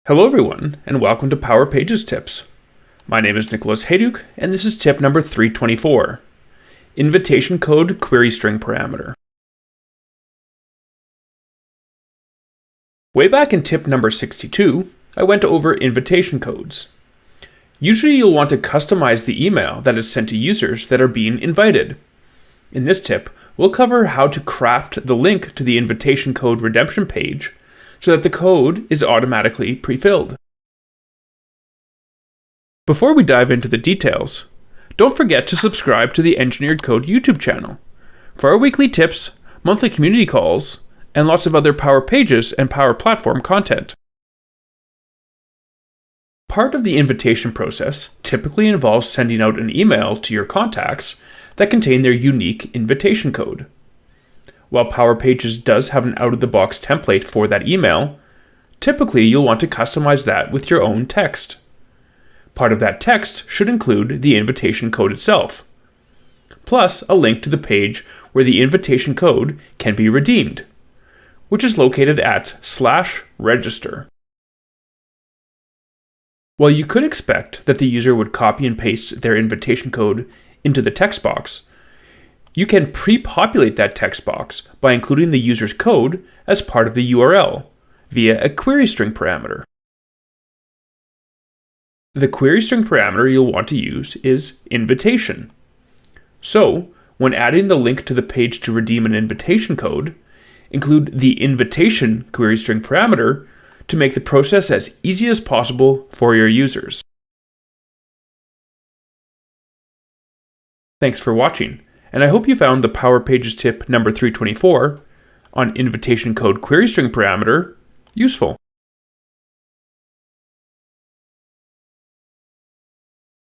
Hello everyone, and welcome to Power Pages Tips. My name is Nicholas Hayduk, and this is tip number 324, Invitation Code Query String Parameter. Way back in tip number 62, I went over invitation codes. Usually you'll want to customize the email that is sent to users that are being invited. In this tip, we'll cover how to craft the link to the invitation code redemption page so that the code is automatically pre-filled. Before we dive into the details, don't forget to subscribe to the Engineered Code YouTube channel for our weekly tips, monthly community calls, and lots of other Power Pages and Power Platform content. Part of the invitation process typically involves sending out an email to your contacts that contain their unique invitation code. While Power Pages does have an out-of-the-box template for that email, typically you'll want to customize that with your own text. Part of that text should include the invitation code itself, plus a link to the page where the invitation code can be redeemed, which is located at /register. While you could expect that the user would copy and paste their invitation code into the text box, you can pre-populate that text box by including the user's code as part of the URL via a query string parameter. The query string parameter you'll want to use is invitation. So, when adding the link to the page to redeem an invitation code, include the invitation query string parameter to make the process as easy as possible for your users. Thanks for watching, and I hope you found the Power Pages tip number 324 on invitation code query string parameter useful.